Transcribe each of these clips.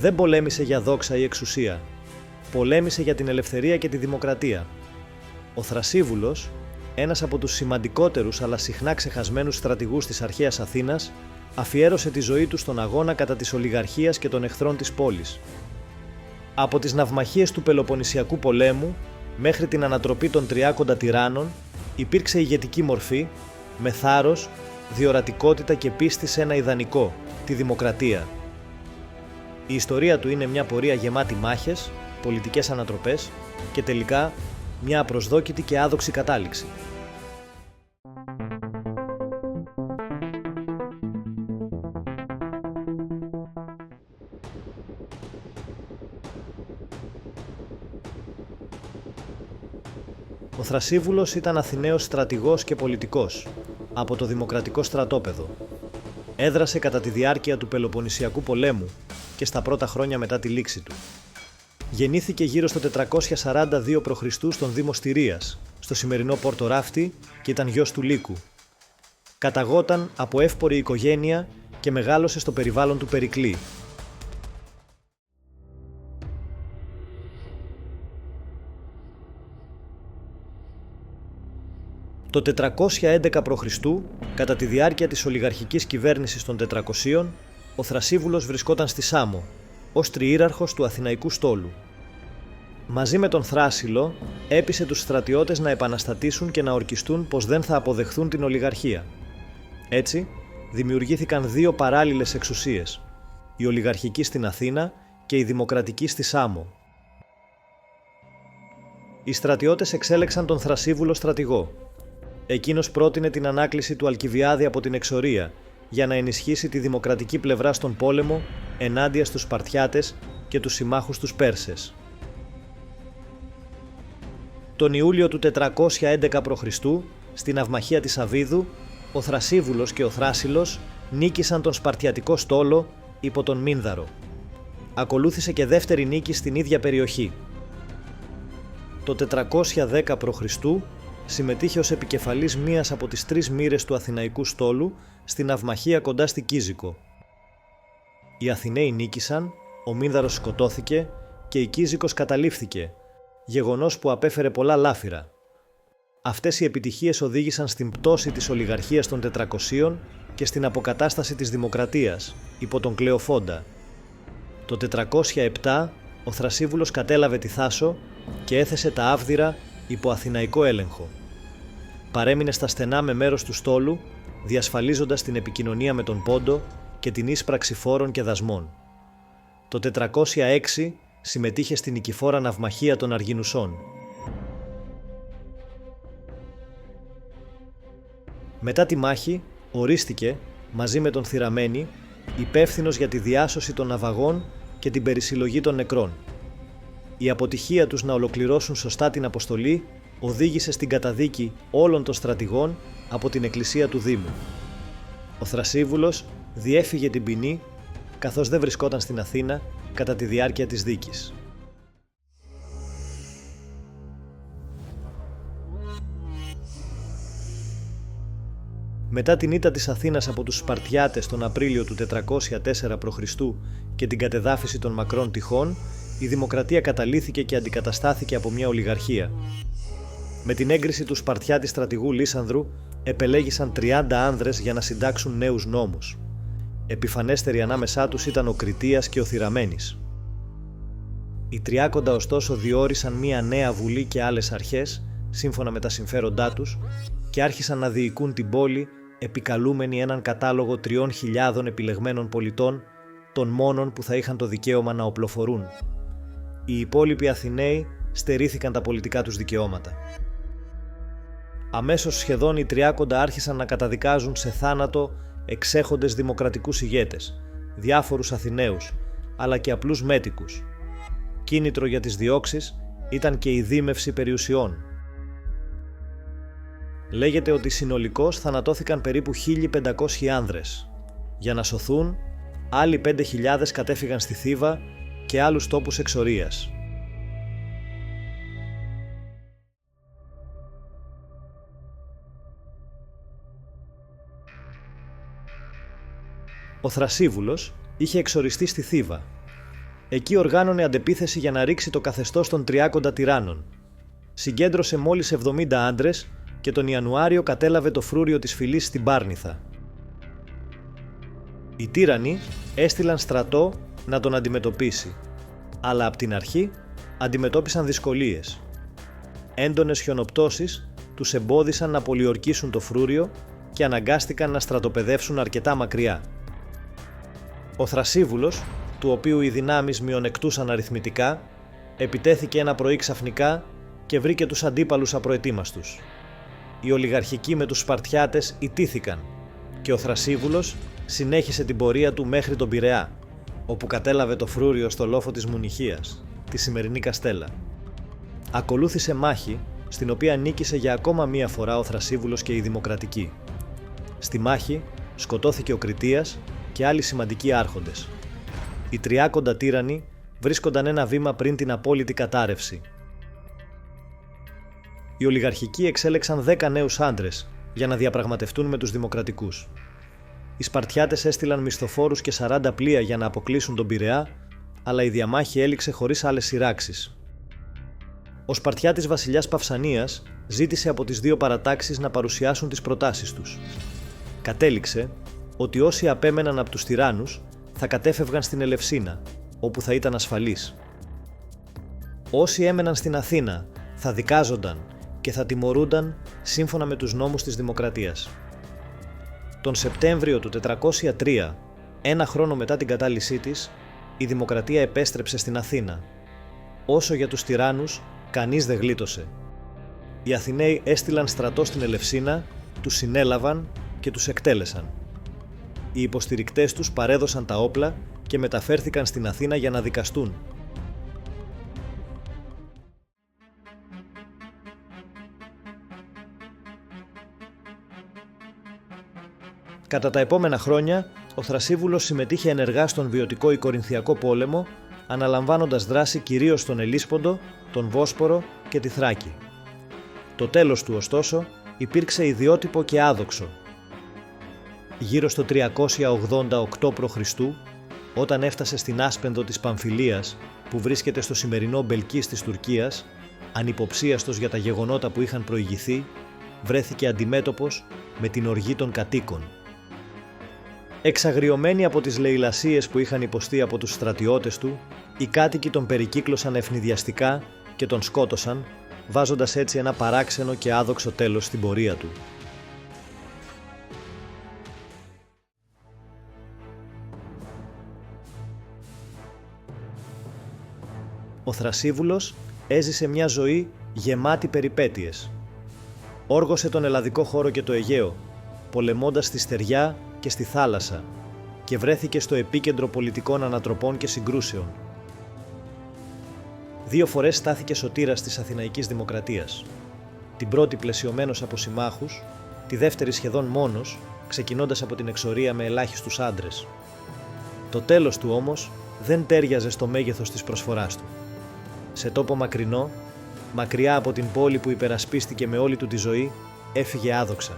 δεν πολέμησε για δόξα ή εξουσία. Πολέμησε για την ελευθερία και τη δημοκρατία. Ο Θρασίβουλος, ένας από τους σημαντικότερους αλλά συχνά ξεχασμένους στρατηγούς της αρχαίας Αθήνας, αφιέρωσε τη ζωή του στον αγώνα κατά της ολιγαρχίας και των εχθρών της πόλης. Από τις ναυμαχίες του Πελοποννησιακού πολέμου μέχρι την ανατροπή των 30 τυράννων υπήρξε ηγετική μορφή, με θάρρος, διορατικότητα και πίστη σε ένα ιδανικό, τη δημοκρατία. Η ιστορία του είναι μια πορεία γεμάτη μάχες, πολιτικές ανατροπές και τελικά μια απροσδόκητη και άδοξη κατάληξη. Ο Θρασίβουλος ήταν Αθηναίος στρατηγός και πολιτικός, από το δημοκρατικό στρατόπεδο. Έδρασε κατά τη διάρκεια του Πελοποννησιακού πολέμου και στα πρώτα χρόνια μετά τη λήξη του. Γεννήθηκε γύρω στο 442 π.Χ. στον Δήμο Στηρίας, στο σημερινό Πόρτο Ράφτη, και ήταν γιος του Λύκου. Καταγόταν από εύπορη οικογένεια και μεγάλωσε στο περιβάλλον του Περικλή. Το 411 π.Χ., κατά τη διάρκεια της ολιγαρχικής κυβέρνησης των 400, ο Θρασίβουλος βρισκόταν στη Σάμο, ως τριήραρχος του Αθηναϊκού στόλου. Μαζί με τον Θράσιλο, έπεισε τους στρατιώτες να επαναστατήσουν και να ορκιστούν πως δεν θα αποδεχθούν την ολιγαρχία. Έτσι, δημιουργήθηκαν δύο παράλληλες εξουσίες, η ολιγαρχική στην Αθήνα και η δημοκρατική στη Σάμο. Οι στρατιώτες εξέλεξαν τον Θρασίβουλο στρατηγό. Εκείνος πρότεινε την ανάκληση του Αλκιβιάδη από την εξορία για να ενισχύσει τη δημοκρατική πλευρά στον πόλεμο ενάντια στους Σπαρτιάτες και τους συμμάχους τους Πέρσες. Τον Ιούλιο του 411 π.Χ., στην ναυμαχία της Αβίδου, ο Θρασίβουλος και ο Θράσιλος νίκησαν τον Σπαρτιατικό στόλο υπό τον Μίνδαρο. Ακολούθησε και δεύτερη νίκη στην ίδια περιοχή. Το 410 π.Χ. συμμετείχε ως επικεφαλής μίας από τις 3 μοίρες του Αθηναϊκού στόλου στην ναυμαχία κοντά στη Κίζικο. Οι Αθηναίοι νίκησαν, ο Μίνδαρος σκοτώθηκε και η Κίζικος καταλήφθηκε, γεγονός που απέφερε πολλά λάφυρα. Αυτές οι επιτυχίες οδήγησαν στην πτώση της ολιγαρχίας των 400 και στην αποκατάσταση της δημοκρατίας υπό τον Κλεοφόντα. Το 407 ο Θρασίβουλος κατέλαβε τη Θάσο και έθεσε τα Άβδυρα υπό αθηναϊκό έλεγχο. Παρέμεινε στα στενά με μέρος του στόλου, διασφαλίζοντας την επικοινωνία με τον Πόντο και την ίσπραξη φόρων και δασμών. Το 406 συμμετείχε στην νικηφόρα ναυμαχία των Αργινουσών. Μετά τη μάχη, ορίστηκε, μαζί με τον Θηραμένη, υπεύθυνος για τη διάσωση των ναυαγών και την περισυλλογή των νεκρών. Η αποτυχία τους να ολοκληρώσουν σωστά την αποστολή οδήγησε στην καταδίκη όλων των στρατηγών από την εκκλησία του Δήμου. Ο Θρασίβουλος διέφυγε την ποινή, καθώς δεν βρισκόταν στην Αθήνα κατά τη διάρκεια της δίκης. Μετά την ήττα της Αθήνας από τους Σπαρτιάτες τον Απρίλιο του 404 π.Χ. και την κατεδάφιση των μακρών τυχών, η δημοκρατία καταλύθηκε και αντικαταστάθηκε από μια ολιγαρχία. Με την έγκριση του Σπαρτιάτη στρατηγού Λύσανδρου, επελέγησαν 30 άνδρες για να συντάξουν νέους νόμους. Επιφανέστεροι ανάμεσά τους ήταν ο Κριτίας και ο Θηραμένης. Οι Τριάκοντα ωστόσο διόρισαν μια νέα βουλή και άλλες αρχές, σύμφωνα με τα συμφέροντά τους, και άρχισαν να διοικούν την πόλη επικαλούμενοι έναν κατάλογο 3.000 επιλεγμένων πολιτών, των μόνων που θα είχαν το δικαίωμα να οπλοφορούν. Οι υπόλοιποι Αθηναίοι στερήθηκαν τα πολιτικά τους δικαιώματα. Αμέσως σχεδόν οι Τριάκοντα άρχισαν να καταδικάζουν σε θάνατο εξέχοντες δημοκρατικούς ηγέτες, διάφορους Αθηναίους, αλλά και απλούς μέτικους. Κίνητρο για τις διώξεις ήταν και η δίμευση περιουσιών. Λέγεται ότι συνολικώς θανατώθηκαν περίπου 1.500 άνδρες. Για να σωθούν, άλλοι 5.000 κατέφυγαν στη Θήβα και άλλους τόπους εξορίας. Ο Θρασίβουλος είχε εξοριστεί στη Θήβα. Εκεί οργάνωνε αντεπίθεση για να ρίξει το καθεστώς των τριάκοντα τυράννων. Συγκέντρωσε μόλις 70 άντρες και τον Ιανουάριο κατέλαβε το φρούριο της φυλής στην Πάρνηθα. Οι τύραννοι έστειλαν στρατό να τον αντιμετωπίσει, αλλά από την αρχή αντιμετώπισαν δυσκολίες. Έντονες χιονοπτώσεις τους εμπόδισαν να πολιορκήσουν το φρούριο και αναγκάστηκαν να στρατοπεδεύσουν αρκετά μακριά. Ο Θρασίβουλος, του οποίου οι δυνάμεις μειονεκτούσαν αριθμητικά, επιτέθηκε ένα πρωί ξαφνικά και βρήκε τους αντίπαλους απροετοίμαστους. Οι ολιγαρχικοί με τους Σπαρτιάτες ιτήθηκαν και ο Θρασίβουλος συνέχισε την πορεία του μέχρι τον Πειραιά, όπου κατέλαβε το φρούριο στο λόφο της Μουνιχίας, τη σημερινή Καστέλα. Ακολούθησε μάχη, στην οποία νίκησε για ακόμα μία φορά ο Θρασίβουλος και οι Δημοκρατικοί. Στη μάχη σκοτώθηκε ο Κριτίας και άλλοι σημαντικοί άρχοντες. Οι τριάκοντα τύραννοι βρίσκονταν ένα βήμα πριν την απόλυτη κατάρρευση. Οι ολιγαρχικοί εξέλεξαν 10 νέους άντρες για να διαπραγματευτούν με τους Δημοκρατικούς. Οι Σπαρτιάτες έστειλαν μισθοφόρους και 40 πλοία για να αποκλείσουν τον Πειραιά, αλλά η διαμάχη έληξε χωρίς άλλες σειράξεις. Ο Σπαρτιάτης βασιλιάς Παυσανίας ζήτησε από τις δύο παρατάξεις να παρουσιάσουν τις προτάσεις τους. Κατέληξε ότι όσοι απέμεναν από τους τυράννους θα κατέφευγαν στην Ελευσίνα, όπου θα ήταν ασφαλείς. Όσοι έμεναν στην Αθήνα θα δικάζονταν και θα τιμωρούνταν σύμφωνα με τους νόμους της Δημοκρατίας. Τον Σεπτέμβριο του 403, ένα χρόνο μετά την κατάλυσή της, η Δημοκρατία επέστρεψε στην Αθήνα. Όσο για τους τυράννους, κανείς δεν γλίτωσε. Οι Αθηναίοι έστειλαν στρατό στην Ελευσίνα, τους συνέλαβαν και τους εκτέλεσαν. Οι υποστηρικτές τους παρέδωσαν τα όπλα και μεταφέρθηκαν στην Αθήνα για να δικαστούν. Κατά τα επόμενα χρόνια, ο Θρασίβουλος συμμετείχε ενεργά στον βιωτικό Κορινθιακό πόλεμο, αναλαμβάνοντας δράση κυρίως στον Ελλίσποντο, τον Βόσπορο και τη Θράκη. Το τέλος του, ωστόσο, υπήρξε ιδιότυπο και άδοξο. Γύρω στο 388 π.Χ., όταν έφτασε στην άσπενδο της Παμφιλίας, που βρίσκεται στο σημερινό Μπελκής της Τουρκίας, ανυποψίαστος για τα γεγονότα που είχαν προηγηθεί, βρέθηκε αντιμέτωπος με την οργή των κατοίκων. Εξαγριωμένοι από τις λαιλασίες που είχαν υποστεί από τους στρατιώτες του, οι κάτοικοι τον περικύκλωσαν ευνηδιαστικά και τον σκότωσαν, βάζοντας έτσι ένα παράξενο και άδοξο τέλος στην πορεία του. Ο Θρασίβουλος έζησε μια ζωή γεμάτη περιπέτειες. Όργωσε τον ελλαδικό χώρο και το Αιγαίο, πολεμώντας στη στεριά και στη θάλασσα, και βρέθηκε στο επίκεντρο πολιτικών ανατροπών και συγκρούσεων. 2 φορές στάθηκε σωτήρας της Αθηναϊκής Δημοκρατίας. Την πρώτη πλαισιωμένος από συμμάχους, τη δεύτερη σχεδόν μόνος, ξεκινώντας από την εξορία με ελάχιστους άντρες. Το τέλος του όμως δεν τέριαζε στο μέγεθος της προσφοράς του. Σε τόπο μακρινό, μακριά από την πόλη που υπερασπίστηκε με όλη του τη ζωή, έφυγε άδοξα.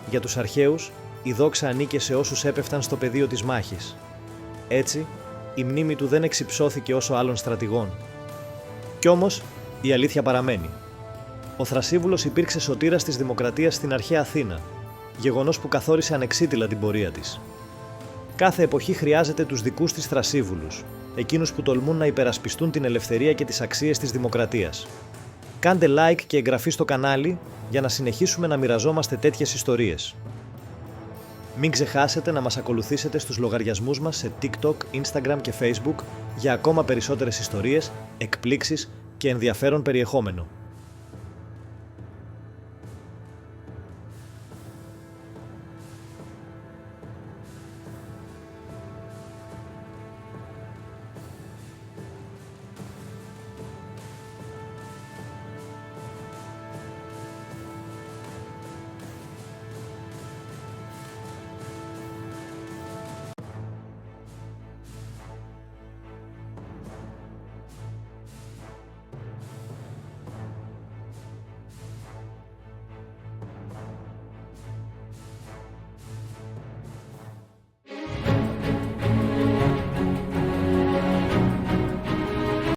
Για τους αρχαίους, η δόξα ανήκε σε όσους έπεφταν στο πεδίο της μάχης. Έτσι, η μνήμη του δεν εξυψώθηκε όσο άλλων στρατηγών. Κι όμως, η αλήθεια παραμένει. Ο Θρασίβουλος υπήρξε σωτήρας της Δημοκρατίας στην αρχαία Αθήνα, γεγονός που καθόρισε ανεξίτηλα την πορεία της. Κάθε εποχή χρειάζεται τους δικούς της Θρασίβουλους, εκείνους που τολμούν να υπερασπιστούν την ελευθερία και τις αξίες της δημοκρατίας. Κάντε like και εγγραφή στο κανάλι για να συνεχίσουμε να μοιραζόμαστε τέτοιες ιστορίες. Μην ξεχάσετε να μας ακολουθήσετε στους λογαριασμούς μας σε TikTok, Instagram και Facebook για ακόμα περισσότερες ιστορίες, εκπλήξεις και ενδιαφέρον περιεχόμενο.